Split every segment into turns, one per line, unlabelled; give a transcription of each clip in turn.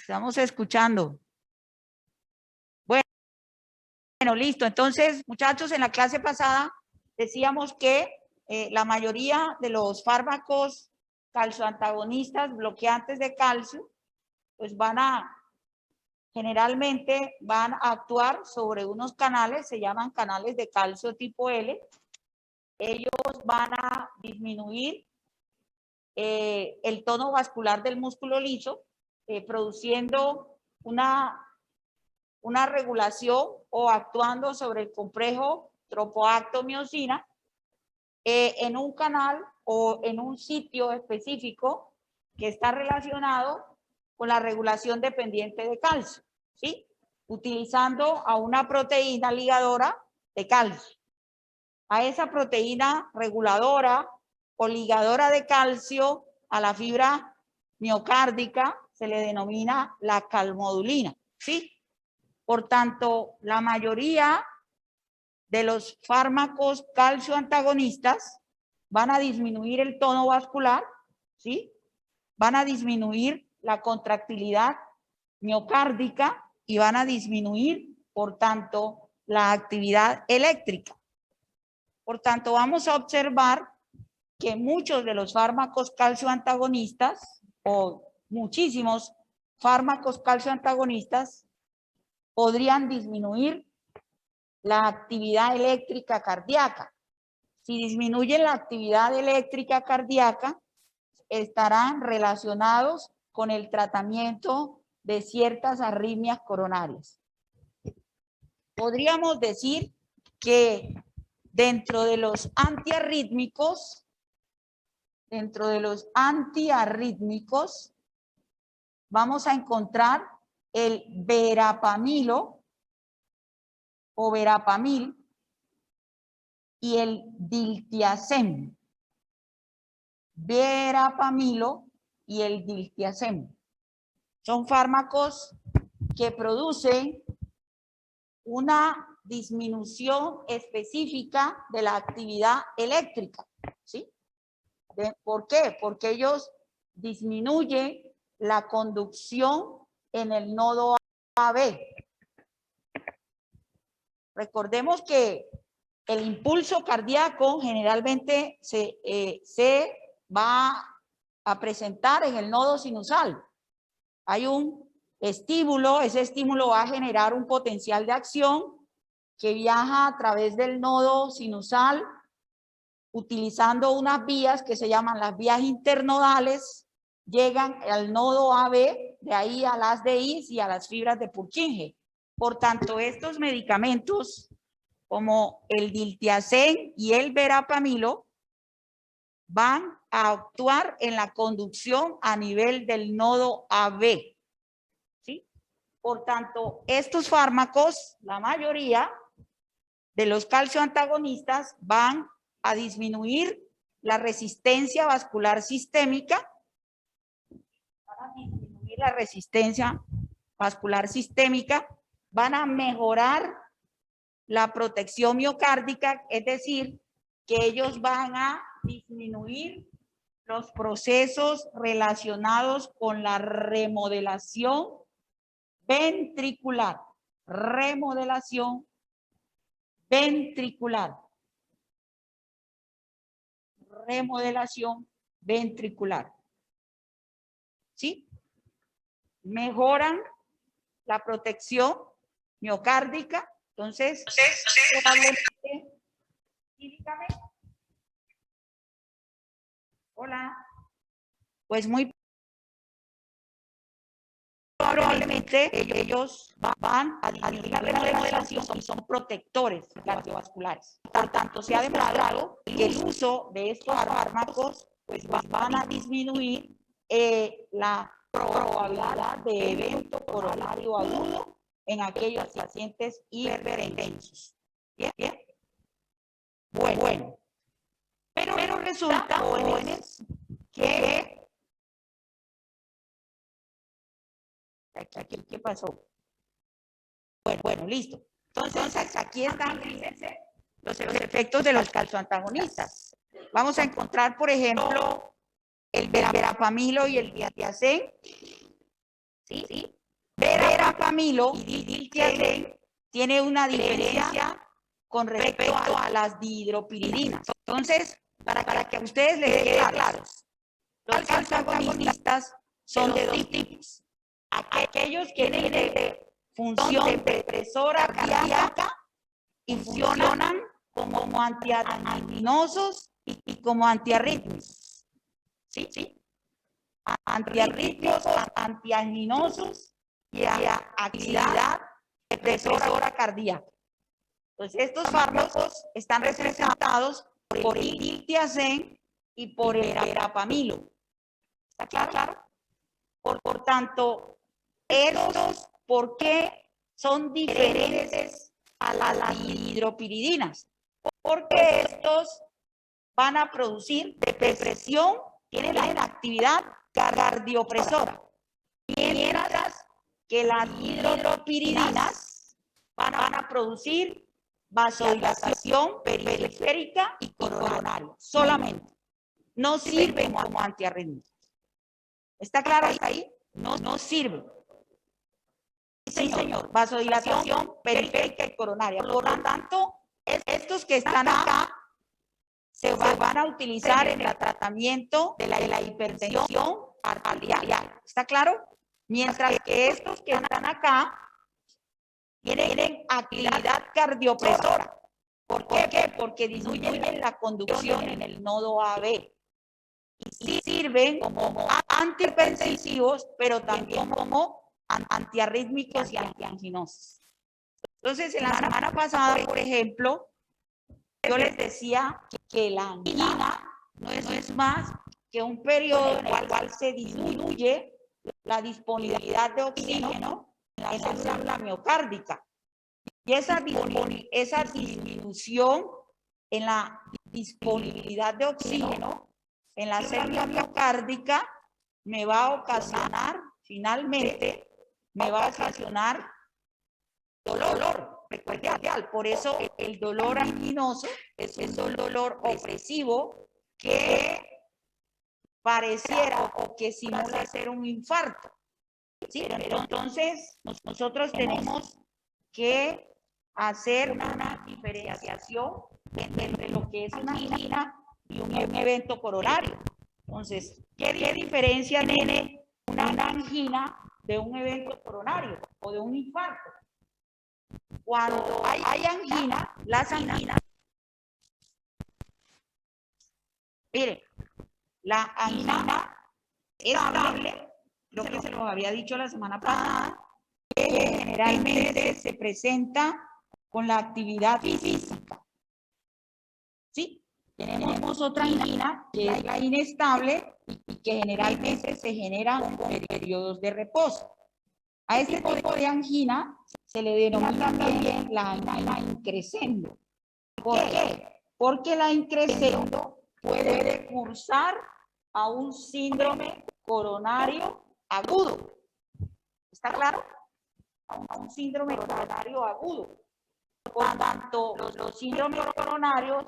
Estamos escuchando. Bueno, listo. Entonces, muchachos, en la clase pasada decíamos que la mayoría de los fármacos calcioantagonistas, bloqueantes de calcio, pues generalmente van a actuar sobre unos canales, se llaman canales de calcio tipo L. Ellos van a disminuir el tono vascular del músculo liso, produciendo una regulación o actuando sobre el complejo tropoacto-miosina en un canal o en un sitio específico que está relacionado con la regulación dependiente de calcio, ¿sí? Utilizando a una proteína ligadora de calcio. A esa proteína reguladora o ligadora de calcio a la fibra miocárdica se le denomina la calmodulina, ¿sí? Por tanto, la mayoría de los fármacos calcioantagonistas van a disminuir el tono vascular, ¿sí? Van a disminuir la contractilidad miocárdica y van a disminuir, por tanto, la actividad eléctrica. Por tanto, vamos a observar que muchos de los fármacos calcioantagonistas o muchísimos fármacos calcioantagonistas podrían disminuir la actividad eléctrica cardíaca. Si disminuyen la actividad eléctrica cardíaca, estarán relacionados con el tratamiento de ciertas arritmias coronarias. Podríamos decir que dentro de los antiarrítmicos, vamos a encontrar el verapamilo o verapamil y el diltiazem. Verapamilo y el diltiazem. Son fármacos que producen una disminución específica de la actividad eléctrica, ¿sí? ¿Por qué? Porque ellos disminuyen la conducción en el nodo AB. Recordemos que el impulso cardíaco generalmente se va a presentar en el nodo sinusal. Hay un estímulo, ese estímulo va a generar un potencial de acción que viaja a través del nodo sinusal utilizando unas vías que se llaman las vías internodales, llegan al nodo AB, de ahí a las DIs y a las fibras de Purkinje. Por tanto, estos medicamentos como el diltiazem y el verapamilo van a actuar en la conducción a nivel del nodo AB, ¿sí? Por tanto, estos fármacos, la mayoría de los calcioantagonistas van a disminuir la resistencia vascular sistémica, van a mejorar la protección miocárdica, es decir, que ellos van a disminuir los procesos relacionados con la remodelación ventricular. Remodelación ventricular. Remodelación ventricular. ¿Sí? Mejoran la protección miocárdica. Entonces, probablemente, hola, pues muy probablemente ellos van a disminuir la remodelación y son protectores cardiovasculares. Por tanto, se ha demostrado que el uso de estos fármacos pues van a disminuir la probabilidad de evento coronario agudo en aquellos pacientes hipertensos. ¿Bien? ¿Bien? Bueno. Pero resulta, jóvenes, que ¿qué pasó? Bueno, listo. Entonces, aquí están los efectos de los calcioantagonistas. Vamos a encontrar, por ejemplo, el verapamilo y el diltiazem. ¿sí? Verapamilo y diltiazem tiene una diferencia con respecto a las dihidropiridinas. Entonces, para que a ustedes les quede claro, los antagonistas son de dos tipos. Aquellos que tienen función depresora cardíaca y funcionan como antiarritminosos y como antiarrítmicos. ¿Sí? Antiarrítmicos, antianginosos y actividad depresora cardíaca. Entonces, estos fármacos están representados por el diltiazem y por el verapamilo. ¿Está claro? Por tanto, estos, ¿por qué son diferentes a las dihidropiridinas? Porque estos van a producir depresión, tienen la actividad cardiopresora, mientras que las dihidropiridinas van a producir vasodilatación periférica y coronaria, solamente. No sirven como antiarrítmicos. ¿Está claro ahí? No sirve. Sí, señor. Vasodilatación periférica y coronaria. Por lo tanto, estos que están acá se van a utilizar en el tratamiento de la hipertensión arterial. ¿Está claro? Mientras que estos que están acá tienen actividad cardiopresora. ¿Por qué? Porque disminuyen la conducción en el nodo AB. Y sirven como antihipertensivos, pero también como antiarrítmicos y antianginosos. Entonces, en la semana pasada, por ejemplo, yo les decía que la angina no es más que un periodo en el cual se disminuye la disponibilidad de oxígeno en la célula miocárdica. Y esa disminución en la disponibilidad de oxígeno en la célula miocárdica me va a ocasionar, finalmente, me va a ocasionar dolor precordial. Por eso el dolor anginoso es un dolor opresivo que pareciera o que simula ser un infarto. ¿Sí? Pero entonces nosotros tenemos que hacer una diferenciación entre lo que es una angina y un evento coronario. Entonces, ¿qué diferencia tiene una angina de un evento coronario o de un infarto? Cuando hay angina, las anginas, mire, la angina estable, lo que se los había dicho la semana pasada, que generalmente se presenta con la actividad física. ¿Sí? Tenemos otra angina, que es la inestable, y que generalmente se genera con periodos de reposo. A este tipo de angina se le denomina también la angina increscendo. ¿Por qué? Porque la increscendo puede cursar a un síndrome coronario agudo. ¿Está claro? A un síndrome coronario agudo. Por tanto, los síndromes coronarios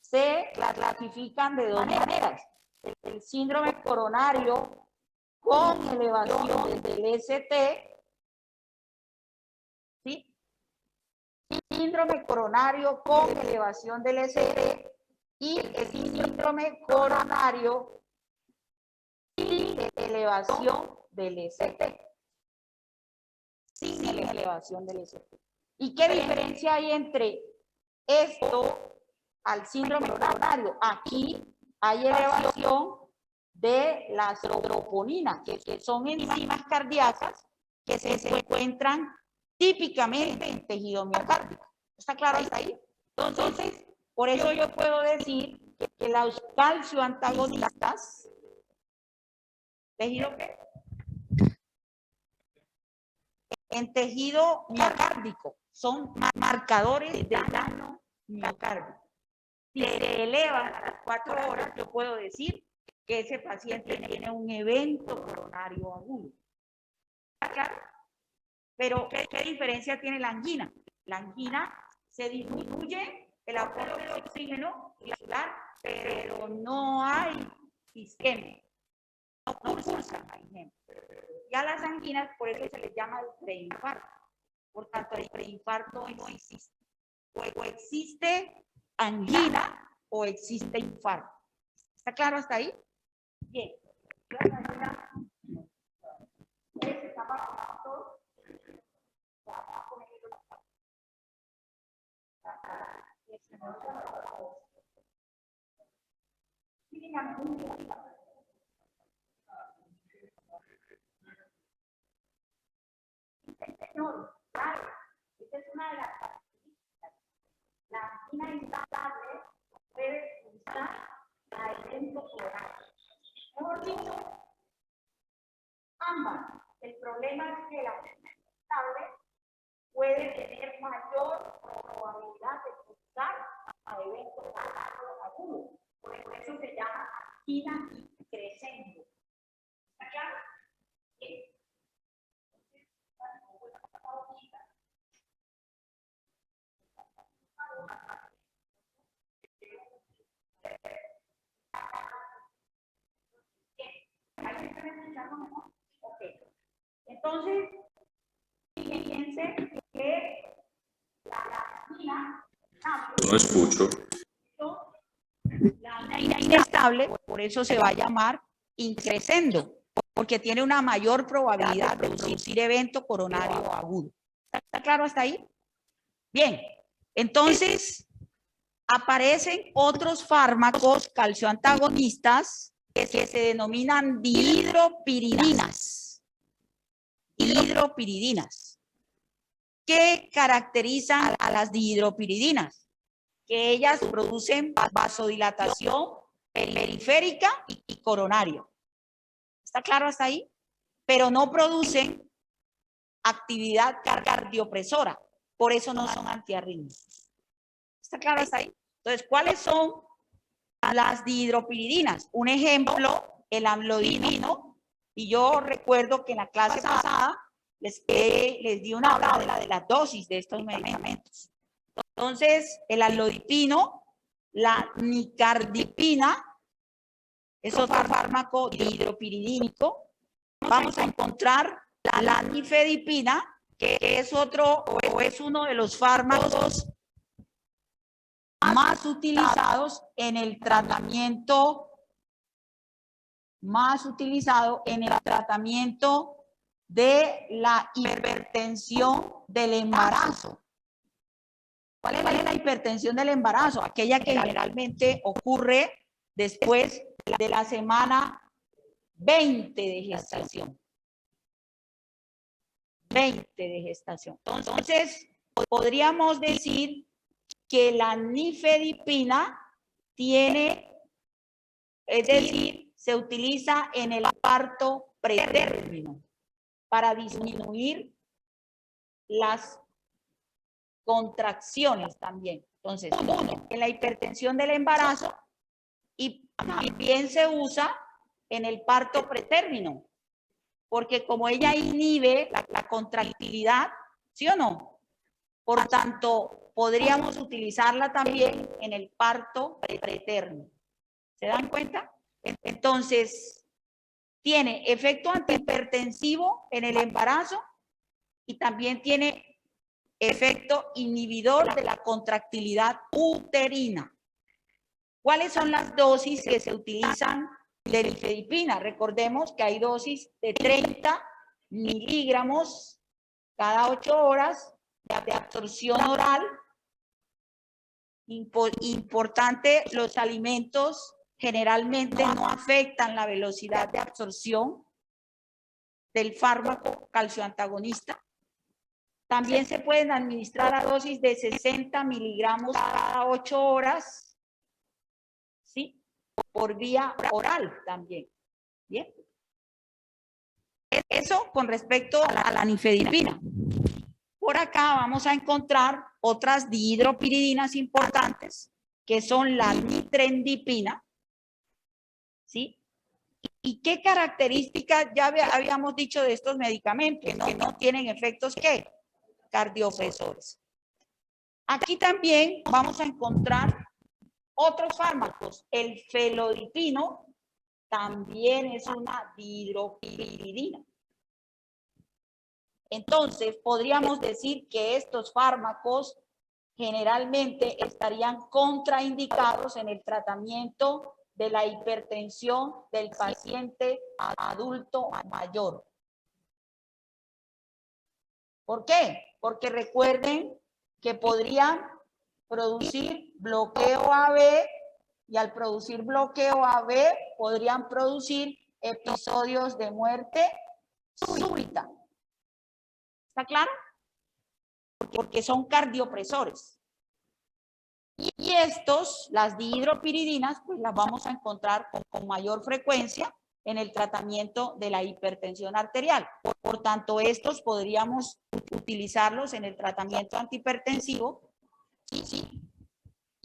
se clasifican de dos maneras. El síndrome coronario con elevación del ST, ¿sí? Síndrome coronario con elevación del ST y el síndrome coronario sin elevación del ST. Sin elevación del ST. ¿Y qué diferencia hay entre esto al síndrome coronario? Aquí hay elevación de las troponina, que son enzimas cardíacas que se encuentran típicamente en tejido miocárdico. ¿Está claro ahí? Entonces, por eso yo puedo decir que los calcio antagonistas, ¿tejido qué? En tejido miocárdico, son marcadores de daño miocárdico. Si se elevan a las 4 horas, yo puedo decir que ese paciente tiene un evento coronario agudo. ¿Está claro? Pero, ¿qué diferencia tiene la angina? La angina se disminuye el aporte de oxígeno glandular, pero no hay isquemia. cursan, por ejemplo. Y a las anginas, por eso se les llama el preinfarto. Por tanto, el preinfarto no existe. O existe angina o existe infarto. ¿Está claro hasta ahí? Bien. Señor, claro, esta es una de las características. La angina instable puede causar a evento oral. Mejor dicho, ambas. El problema es que la angina instable puede tener mayor probabilidad de causar a eventos orales agudos. Por eso se llama angina crescendo. ¿Está claro? Bien. Okay. Entonces, fíjense que la angina
No escucho.
la angina inestable, por eso se va a llamar increscendo, porque tiene una mayor probabilidad de producir evento coronario agudo. ¿Está claro hasta ahí? Bien, entonces aparecen otros fármacos calcioantagonistas que se denominan dihidropiridinas. Dihidropiridinas. ¿Qué caracterizan a las dihidropiridinas? Que ellas producen vasodilatación periférica y coronaria. ¿Está claro hasta ahí? Pero no producen actividad cardiopresora. Por eso no son antiarrítmicos. ¿Está claro hasta ahí? Entonces, ¿cuáles son las dihidropiridinas? Un ejemplo, el amlodipino. Y yo recuerdo que en la clase pasada les di una habla de la dosis de estos medicamentos. Entonces, el amlodipino, la nicardipina, es otro fármaco dihidropiridínico. Vamos a encontrar la nifedipina, que es otro o es uno de los fármacos más utilizados en el tratamiento de la hipertensión del embarazo. ¿Cuál es la hipertensión del embarazo? Aquella que generalmente ocurre después de la semana 20 de gestación. 20 de gestación. Entonces, podríamos decir que la nifedipina tiene, es decir, se utiliza en el parto pretérmino para disminuir las contracciones también. Entonces, uno, en la hipertensión del embarazo y también se usa en el parto pretérmino, porque como ella inhibe la contractilidad, ¿sí o no? Por tanto, podríamos utilizarla también en el parto pretérmino. ¿Se dan cuenta? Entonces, tiene efecto antihipertensivo en el embarazo y también tiene efecto inhibidor de la contractilidad uterina. ¿Cuáles son las dosis que se utilizan de nifedipina? Recordemos que hay dosis de 30 miligramos cada 8 horas de absorción oral. Importante, los alimentos generalmente no afectan la velocidad de absorción del fármaco calcioantagonista. También se pueden administrar a dosis de 60 miligramos cada 8 horas, ¿sí? Por vía oral también. Bien. Eso con respecto a la nifedipina. Por acá vamos a encontrar otras dihidropiridinas importantes, que son la nitrendipina, ¿sí? ¿Y qué características ya habíamos dicho de estos medicamentos? Que no tienen efectos, ¿qué? Cardiopresores. Aquí también vamos a encontrar otros fármacos, el felodipino, también es una dihidropiridina. Entonces, podríamos decir que estos fármacos generalmente estarían contraindicados en el tratamiento de la hipertensión del paciente adulto mayor. ¿Por qué? Porque recuerden que podrían producir bloqueo AB y al producir bloqueo AB podrían producir episodios de muerte súbita. ¿Está claro? Porque son cardiopresores. Y estos, las dihidropiridinas, pues las vamos a encontrar con mayor frecuencia en el tratamiento de la hipertensión arterial. Por tanto, estos podríamos utilizarlos en el tratamiento antihipertensivo.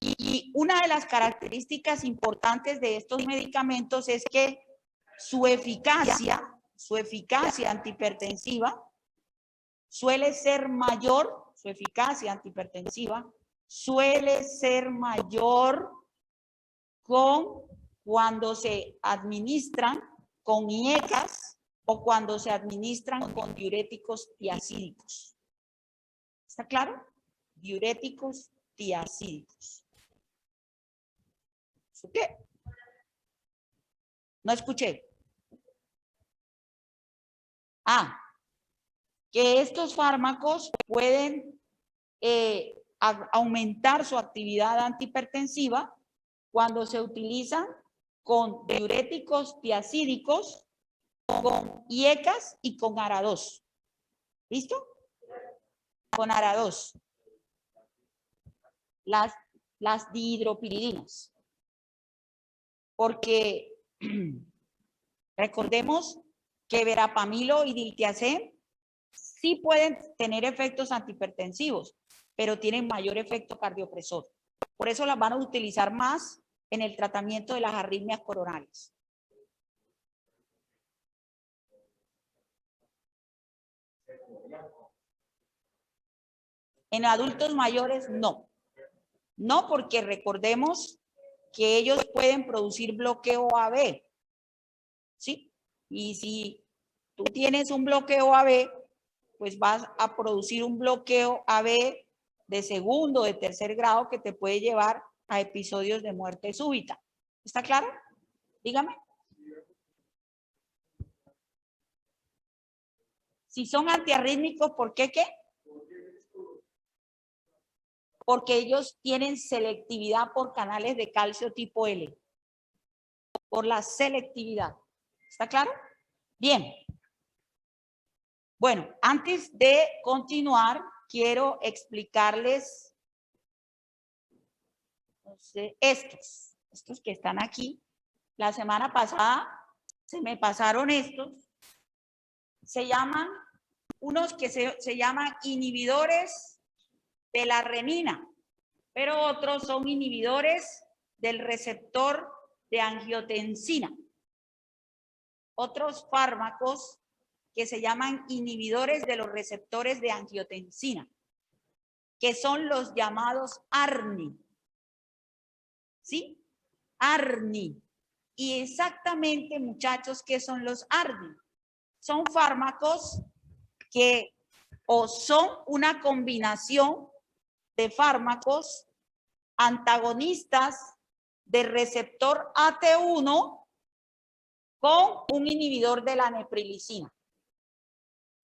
Y una de las características importantes de estos medicamentos es que su eficacia antihipertensiva suele ser mayor, su eficacia antihipertensiva suele ser mayor cuando se administran con IECAS o cuando se administran con diuréticos tiacídicos. ¿Está claro? Diuréticos tiacídicos. ¿Qué? No escuché. Que estos fármacos pueden aumentar su actividad antihipertensiva cuando se utilizan con diuréticos tiacídicos, con IECAS y con ARA2. ¿Listo? Con ARA2. Las dihidropiridinas. Porque recordemos que verapamilo y diltiazem sí pueden tener efectos antihipertensivos, pero tienen mayor efecto cardiopresor. Por eso las van a utilizar más en el tratamiento de las arritmias coronarias. En adultos mayores, no. No, porque recordemos que ellos pueden producir bloqueo AB. ¿Sí? Y si tú tienes un bloqueo AB, pues vas a producir un bloqueo AB de segundo, de tercer grado que te puede llevar a episodios de muerte súbita. ¿Está claro? Dígame. Si son antiarrítmicos, ¿por qué qué? Porque ellos tienen selectividad por canales de calcio tipo L. Por la selectividad. ¿Está claro? Bien. Bueno, antes de continuar, quiero explicarles estos que están aquí. La semana pasada se me pasaron estos. Se llaman, unos que se llaman inhibidores de la renina, pero otros son inhibidores del receptor de angiotensina. Otros fármacos que se llaman inhibidores de los receptores de angiotensina, que son los llamados ARNI. ¿Sí? ARNI. Y exactamente, muchachos, ¿qué son los ARNI? Son fármacos que o son una combinación de fármacos antagonistas del receptor AT1 con un inhibidor de la neprilicina.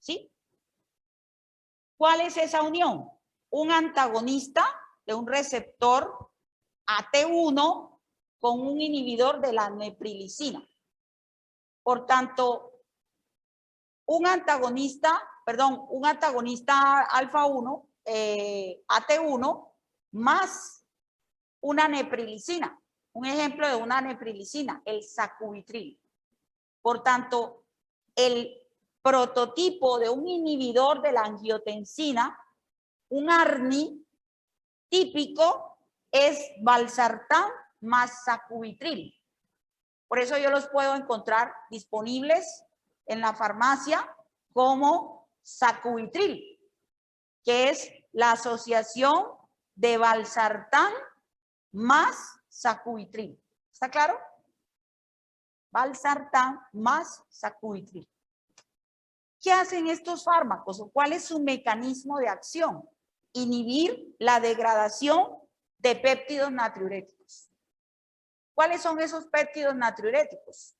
¿Sí? ¿Cuál es esa unión? Un antagonista de un receptor AT1 con un inhibidor de la neprilicina. Por tanto, un antagonista alfa 1, AT1, más una neprilicina. Un ejemplo de una neprilicina, el sacubitril. Por tanto, el prototipo de un inhibidor de la angiotensina, un ARNI típico, es valsartán más sacubitril. Por eso yo los puedo encontrar disponibles en la farmacia como sacubitril, que es la asociación de valsartán más sacubitril. ¿Está claro? valsartán más sacubitril. ¿Qué hacen estos fármacos o cuál es su mecanismo de acción? Inhibir la degradación de péptidos natriuréticos. ¿Cuáles son esos péptidos natriuréticos?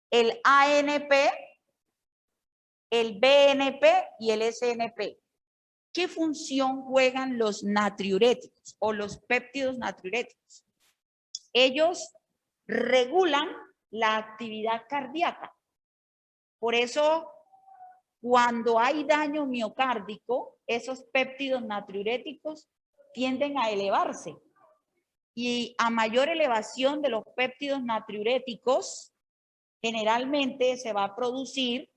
El ANP, el BNP y el SNP. ¿Qué función juegan los natriuréticos o los péptidos natriuréticos? Ellos regulan la actividad cardíaca. Por eso, cuando hay daño miocárdico, esos péptidos natriuréticos tienden a elevarse. Y a mayor elevación de los péptidos natriuréticos, generalmente se va a producir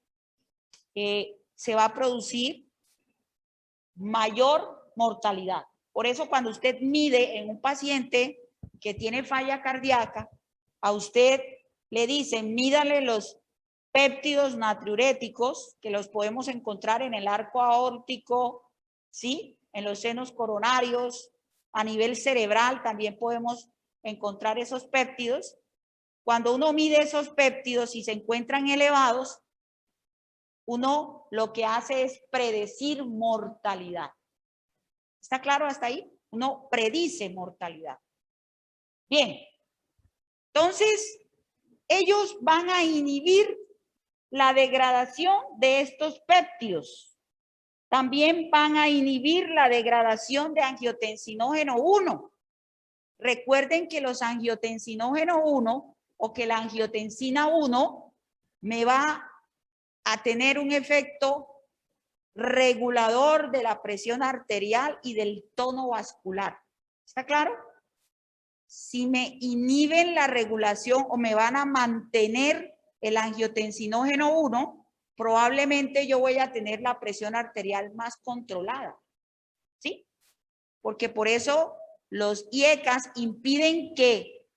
mayor mortalidad. Por eso cuando usted mide en un paciente que tiene falla cardíaca, a usted le dicen, mídale los péptidos natriuréticos, que los podemos encontrar en el arco aórtico, ¿sí? En los senos coronarios, a nivel cerebral también podemos encontrar esos péptidos. Cuando uno mide esos péptidos y se encuentran elevados, uno lo que hace es predecir mortalidad. ¿Está claro hasta ahí? Uno predice mortalidad. Bien, entonces ellos van a inhibir la degradación de estos péptidos. También van a inhibir la degradación de angiotensinógeno 1. Recuerden que los angiotensinógeno 1 o que la angiotensina 1 me va a tener un efecto regulador de la presión arterial y del tono vascular. ¿Está claro? Si me inhiben la regulación o me van a mantener el angiotensinógeno 1, probablemente yo voy a tener la presión arterial más controlada. ¿Sí? Porque por eso los IECAs impiden que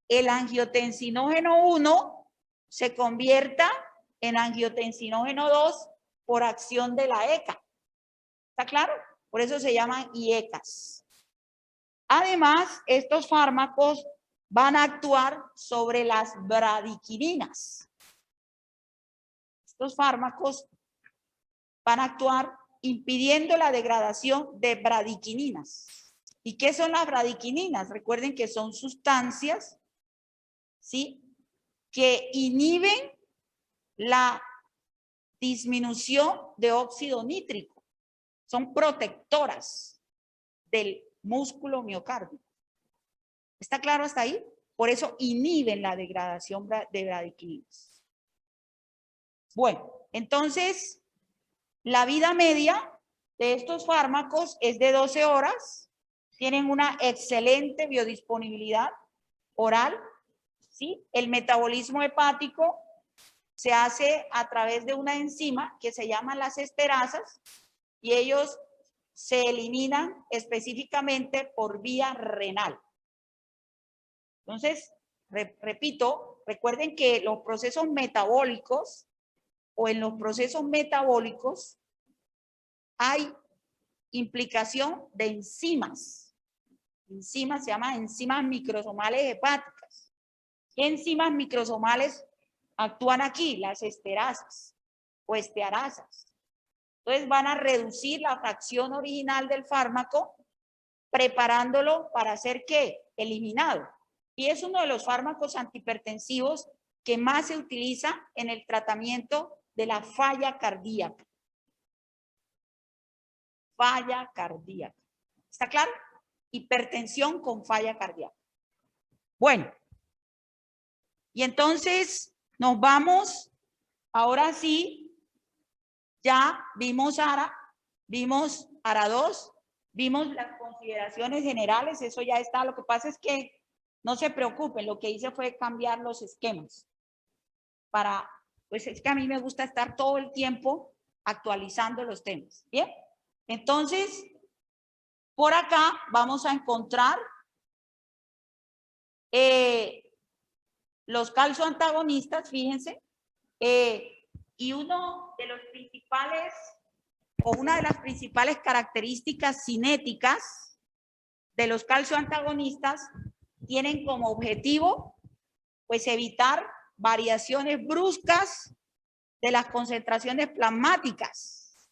el angiotensinógeno 1 se convierta en angiotensinógeno 2 por acción de la ECA. ¿Está claro? Por eso se llaman IECAs. Además, estos fármacos van a actuar sobre las bradiquininas. Estos fármacos van a actuar impidiendo la degradación de bradiquininas. ¿Y qué son las bradiquininas? Recuerden que son sustancias, ¿sí?, que inhiben la disminución de óxido nítrico. Son protectoras del músculo miocárdico. ¿Está claro hasta ahí? Por eso inhiben la degradación de bradiquininas. Bueno, entonces, la vida media de estos fármacos es de 12 horas. Tienen una excelente biodisponibilidad oral, ¿sí? El metabolismo hepático se hace a través de una enzima que se llama las esterasas y ellos se eliminan específicamente por vía renal. Entonces, repito, recuerden que los procesos metabólicos o en los procesos metabólicos hay implicación de enzimas. Enzimas se llaman enzimas microsomales hepáticas. ¿Qué enzimas microsomales actúan aquí? Las esterasas o estearasas. Entonces van a reducir la fracción original del fármaco, preparándolo para ser ¿qué? Eliminado. Y es uno de los fármacos antihipertensivos que más se utiliza en el tratamiento de la falla cardíaca. Falla cardíaca. ¿Está claro? Hipertensión con falla cardíaca. Bueno. Y entonces nos vamos, ahora sí, ya vimos ARA, vimos ARA 2, vimos las consideraciones generales, eso ya está. Lo que pasa es que no se preocupen, lo que hice fue cambiar los esquemas. Pues es que a mí me gusta estar todo el tiempo actualizando los temas. Bien, entonces, por acá vamos a encontrar los calcioantagonistas, fíjense, y uno de los principales, o una de las principales características cinéticas de los calcioantagonistas tienen como objetivo, pues, evitar variaciones bruscas de las concentraciones plasmáticas.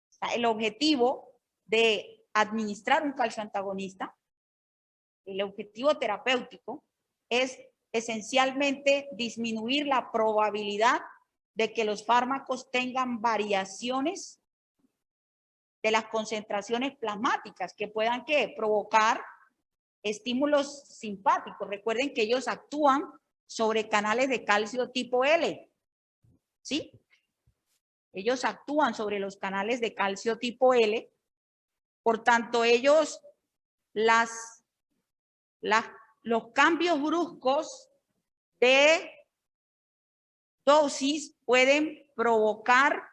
O sea, el objetivo de administrar un calcio antagonista, el objetivo terapéutico, es esencialmente disminuir la probabilidad de que los fármacos tengan variaciones de las concentraciones plasmáticas que puedan provocar estímulos simpáticos. Recuerden que ellos actúan sobre canales de calcio tipo L. ¿Sí? Ellos actúan sobre los canales de calcio tipo L. Por tanto, ellos, los cambios bruscos de dosis pueden provocar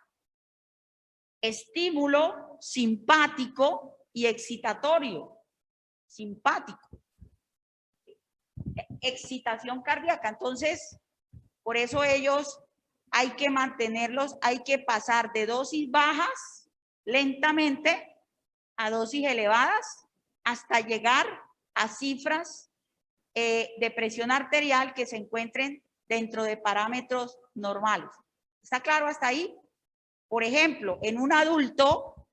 estímulo simpático y excitatorio. Simpático. Excitación cardíaca. Entonces, por eso ellos hay que mantenerlos, hay que pasar de dosis bajas lentamente a dosis elevadas hasta llegar a cifras de presión arterial que se encuentren dentro de parámetros normales. ¿Está claro hasta ahí? Por ejemplo, en un adulto,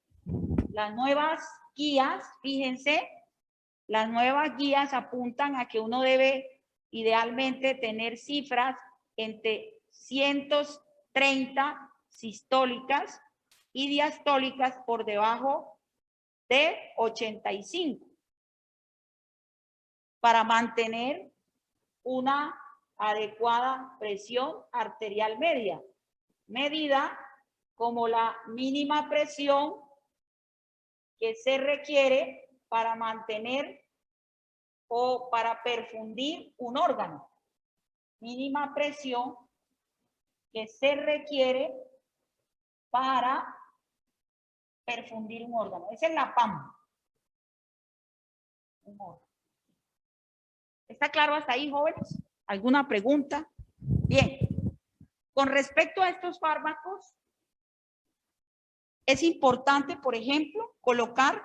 las nuevas guías, fíjense, las nuevas guías apuntan a que uno debe idealmente tener cifras entre 130 sistólicas y diastólicas por debajo de 85 para mantener una adecuada presión arterial media, medida como la mínima presión que se requiere para mantener o para perfundir un órgano. Mínima presión que se requiere para perfundir un órgano. Esa es la PAM. ¿Está claro hasta ahí, jóvenes? ¿Alguna pregunta? Bien. Con respecto a estos fármacos, es importante, por ejemplo, colocar